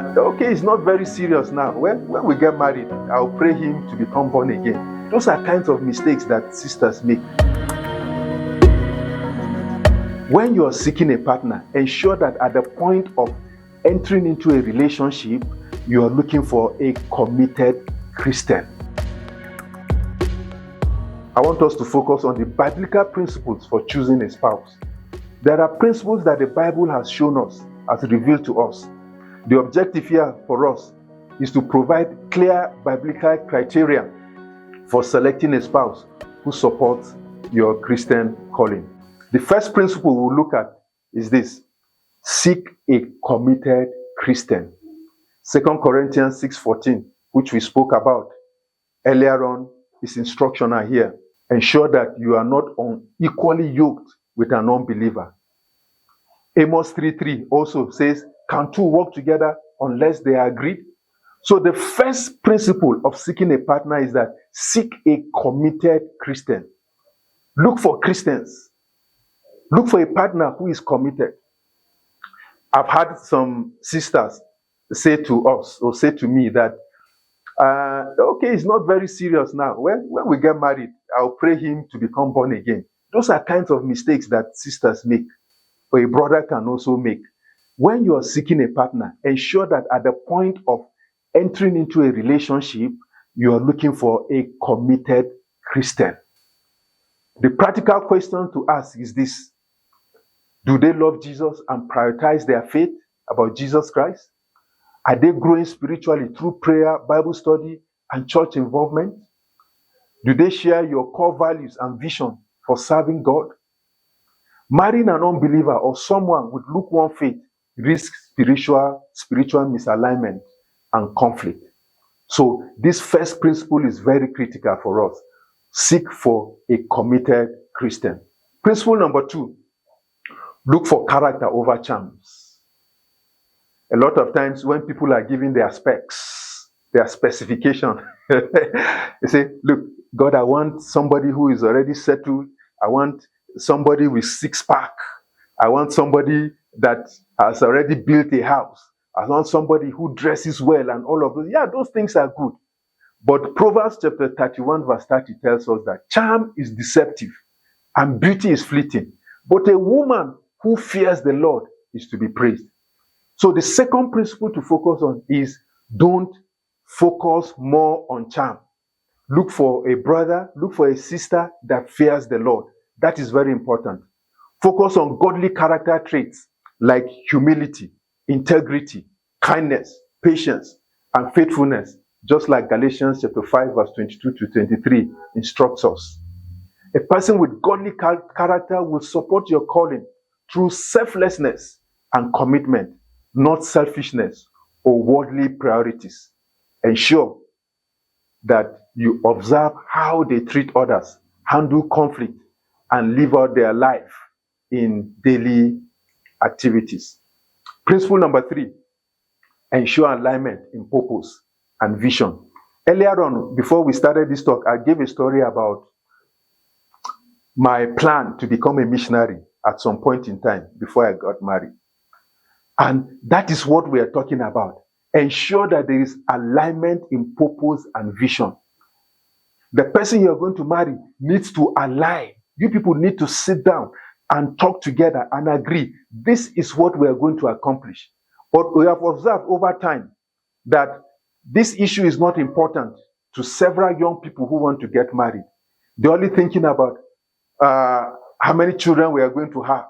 Okay, it's not very serious now. When we get married, I'll pray him to become born again. Those are kinds of mistakes that sisters make. When you're seeking a partner, ensure that at the point of entering into a relationship, you are looking for a committed Christian. I want us to focus on the biblical principles for choosing a spouse. There are principles that the Bible has shown us, has revealed to us. The objective here for us is to provide clear biblical criteria for selecting a spouse who supports your Christian calling. The first principle we'll look at is this: seek a committed Christian. 2 Corinthians 6:14, which we spoke about earlier on, is instructional here. Ensure that you are not unequally yoked with an unbeliever. Amos 3:3 also says, can two work together unless they are agreed? So the first principle of seeking a partner is that seek a committed Christian. Look for Christians. Look for a partner who is committed. I've had some sisters say to us or say to me that, okay, it's not very serious now. When we get married, I'll pray him to become born again. Those are kinds of mistakes that sisters make, or a brother can also make. When you are seeking a partner, ensure that at the point of entering into a relationship, you are looking for a committed Christian. The practical question to ask is this: do they love Jesus and prioritize their faith about Jesus Christ? Are they growing spiritually through prayer, Bible study, and church involvement? Do they share your core values and vision for serving God? Marrying an unbeliever or someone with lukewarm faith risks spiritual misalignment and conflict. So this first principle is very critical for us. Seek for a committed Christian. Principle number 2, look for character over charms. A lot of times when people are giving their specs, their specification, they say, look, God, I want somebody who is already settled. I want somebody with six-pack. I want somebody that has already built a house. I want somebody who dresses well and all of those. Yeah, those things are good. But Proverbs chapter 31 verse 30 tells us that charm is deceptive and beauty is fleeting. But a woman who fears the Lord is to be praised. So the second principle to focus on is don't focus more on charm. Look for a brother, look for a sister that fears the Lord. That is very important. Focus on godly character traits like humility, integrity, kindness, patience, and faithfulness, just like Galatians chapter 5 verse 22 to 23 instructs us. A person with godly character will support your calling through selflessness and commitment, not selfishness or worldly priorities. Ensure that you observe how they treat others, handle conflict, and live out their life in daily activities. Principle number 3, ensure alignment in purpose and vision. Earlier on, before we started this talk, I gave a story about my plan to become a missionary at some point in time before I got married. And that is what we are talking about. Ensure that there is alignment in purpose and vision. The person you're going to marry needs to align. You people need to sit down and talk together and agree. This is what we are going to accomplish. But we have observed over time that this issue is not important to several young people who want to get married. They're only thinking about how many children we are going to have.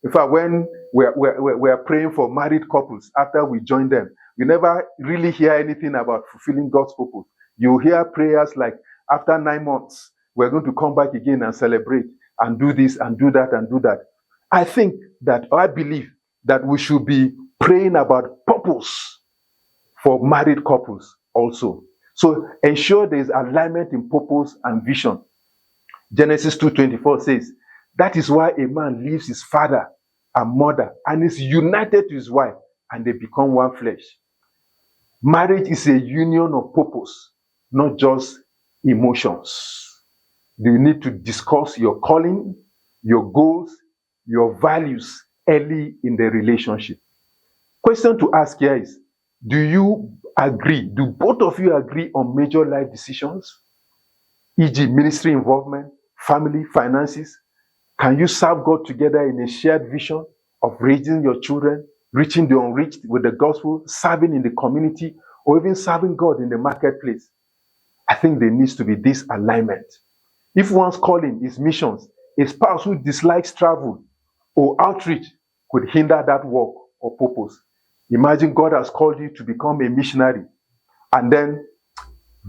In fact, when we are praying for married couples after we join them, we never really hear anything about fulfilling God's purpose. You hear prayers like, after 9 months, we're going to come back again and celebrate and do this and do that and do that. I believe that we should be praying about purpose for married couples also. So ensure there is alignment in purpose and vision. Genesis 2:24 says, that is why a man leaves his father and mother and is united to his wife, and they become one flesh. Marriage is a union of purpose, not just emotions. You need to discuss your calling, your goals, your values early in the relationship. Question to ask here is, Do you agree? Do both of you agree on major life decisions, e.g., ministry involvement, family, finances? Can you serve God together in a shared vision of raising your children, reaching the unreached with the gospel, serving in the community, or even serving God in the marketplace? I think there needs to be this alignment. If one's calling is missions, a spouse who dislikes travel or outreach could hinder that work or purpose. Imagine God has called you to become a missionary, and then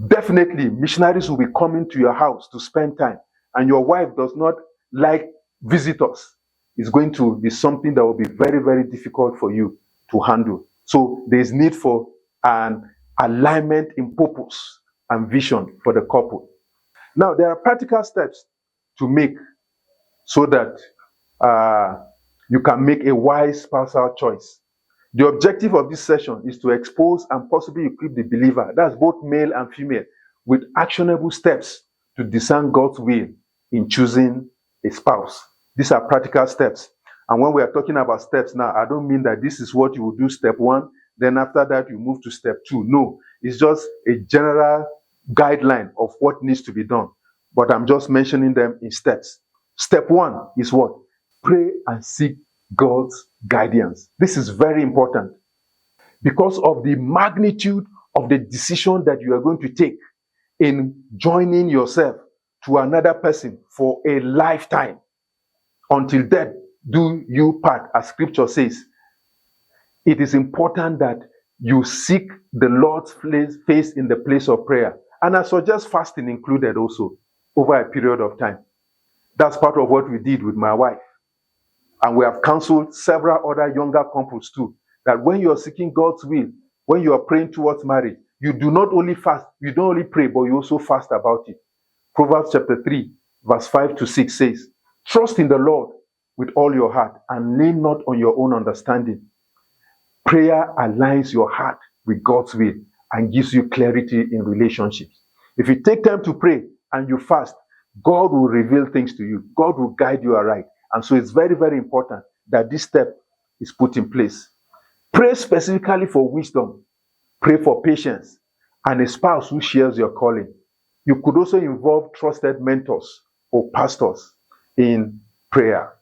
definitely missionaries will be coming to your house to spend time, and your wife does not like visitors. It's going to be something that will be very, very difficult for you to handle. So there's need for an alignment in purpose and vision for the couple. Now, there are practical steps to make so that you can make a wise spousal choice. The objective of this session is to expose and possibly equip the believer, that's both male and female, with actionable steps to discern God's will in choosing a spouse. These are practical steps. And when we are talking about steps now, I don't mean that this is what you will do step 1, then after that you move to step 2. No, it's just a general guideline of what needs to be done. But I'm just mentioning them in steps. Step 1 is what? Pray and seek God's guidance. This is very important because of the magnitude of the decision that you are going to take in joining yourself to another person for a lifetime. Until death do you part, as scripture says. It is important that you seek the Lord's face in the place of prayer. And I suggest fasting included also over a period of time. That's part of what we did with my wife. And we have counseled several other younger couples too, that when you're seeking God's will, when you are praying towards marriage, you do not only fast, you don't only pray, but you also fast about it. Proverbs chapter 3, verse 5 to 6 says, "Trust in the Lord with all your heart and lean not on your own understanding." Prayer aligns your heart with God's will and gives you clarity in relationships. If you take time to pray and you fast, God will reveal things to you. God will guide you aright. And so it's very, very important that this step is put in place. Pray specifically for wisdom. Pray for patience and a spouse who shares your calling. You could also involve trusted mentors or pastors in prayer.